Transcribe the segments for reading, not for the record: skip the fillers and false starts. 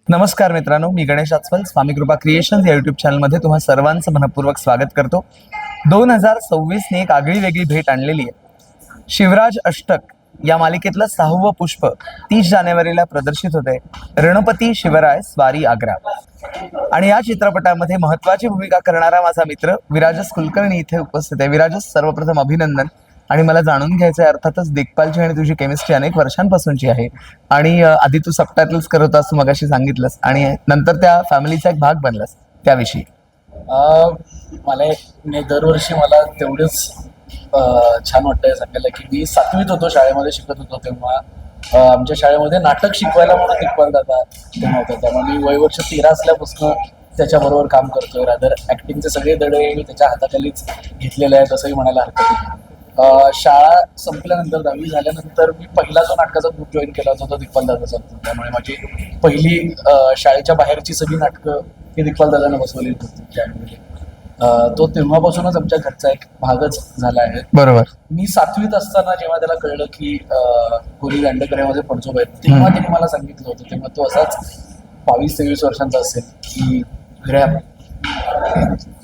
नमस्कार मित्रांनो, मी गणेश आचवल स्वामी कृपा क्रिएशन्स या यूट्यूब चॅनलमध्ये तुम्हा सर्वांचं मनपूर्वक स्वागत करतो. 2026ने एक आगळी वेगळी भेट आणलेली आहे. शिवराज अष्टक या मालिकेतलं 6वं पुष्प 30 जानेवारीला प्रदर्शित होते. रणपती शिवराय स्वारी आग्रा. आणि या चित्रपटामध्ये महत्त्वाची भूमिका करणारा माझा मित्र विराजस कुलकर्णी इथे उपस्थित आहे. विराजस, सर्वप्रथम अभिनंदन. आणि मला जाणून घ्यायचं आहे, अर्थातच देखपालची आणि तुझी केमिस्ट्री अनेक वर्षांपासूनची आहे. आणि आधी तू सबटायटल्स करत होतास, तू मगाशी सांगितलंस, आणि नंतर त्या फॅमिलीचा एक भाग बनलास, त्याविषयी. मला दरवर्षी मला तेवढंच छान वाटतंय सांगायला की मी 7वीत होतो, शाळेमध्ये शिकत होतो तेव्हा आमच्या शाळेमध्ये नाटक शिकवायला म्हणून देखभाल दादा तेव्हा होता. त्यामुळे मी वयवर्ष 13 असल्यापासून त्याच्याबरोबर काम करतोय. रादर ॲक्टिंगचे सगळे धडे मी त्याच्या हाताखालीच घेतलेले आहेत असंही म्हणायला हरकत नाही. शाळा संपल्यानंतर 10वी झाल्यानंतर मी पहिला जो नाटकाचा ग्रुप जॉईन केला होता तो दिग्पाल दादाचा होता. त्यामुळे माझी पहिली शाळेच्या बाहेरची सगळी नाटकं ही दिग्पाल दादाने बसवली होती त्यामुळे तो तेव्हापासूनच आमच्या घरचा एक भागच झाला आहे. बरोबर. मी 7वीत असताना जेव्हा त्याला कळलं की कोरी दांडेकऱ्यामध्ये पणजोब आहेत, तेव्हा त्यांनी मला सांगितलं होतं. तेव्हा तो असाच 22-23 वर्षांचा असेल की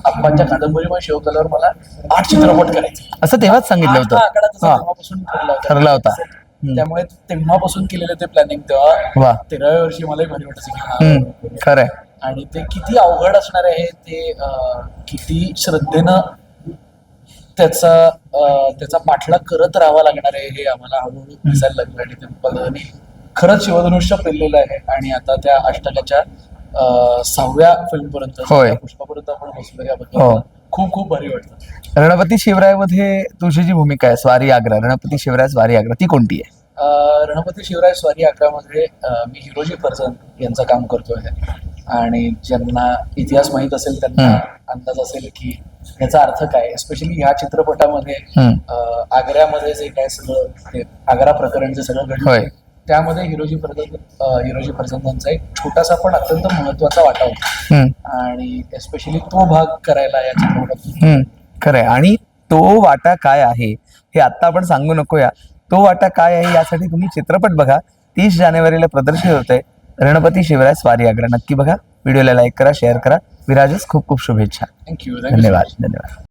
आप्पांच्या कादंबरीमध्ये शिवकलावर मला 8 चित्रपट करायचे असं तेव्हाच सांगितलं होतं. तेव्हापासून ठरला होता. त्यामुळे तेव्हापासून केलेलं ते प्लॅनिंग तेव्हा 13व्या वर्षी मलाही भारी वाटायचं की खरंय. आणि ते किती अवघड असणार आहे, ते किती श्रद्धेनं त्याचा पाठलाग करत राहावा लागणार आहे हे आम्हाला हळूहळू दिसायला लागलं. आणि ते पद्धतीने खरंच शिवधनुष्य पेललेलं आहे. आणि आता त्या अष्टकाच्या 6व्या फिल्मपर्यंत, पुष्पापर्यंत आपण बसलो. याबद्दल खूप खूप भारी वाटतं. रणपती शिवराय मध्ये तुझी जी भूमिका आहे स्वारी आग्रा, रणपती शिवराय स्वारी आग्रा, ती कोणती आहे? रणपती शिवराय स्वारी आग्रामध्ये मी हिरोजी फर्जन यांचं काम करतोय. आणि ज्यांना इतिहास माहीत असेल त्यांना अंदाज असेल की ह्याचा अर्थ काय. एस्पेशली ह्या चित्रपटामध्ये आग्र्यामध्ये जे काय सगळं आग्रा प्रकरण जे सगळं घडलं त्यामध्ये हिरोजी फर्जन यांचा एक छोटासा पण अत्यंत महत्वाचा वाटा होता. आणि एस्पेशली तो भाग करायला या चित्रपटात खरंय. आणि तो वाटा काय आहे हे आता आपण सांगू नकोया. तो वाटा काय आहे यासाठी तुम्ही चित्रपट बघा. 30 जानेवारीला प्रदर्शित होतंय रणपती शिवराय स्वारी आग्रा. नक्की बघा. व्हिडिओला लाईक करा, शेअर करा. विराजस, खूप खूप शुभेच्छा. थँक्यू. धन्यवाद.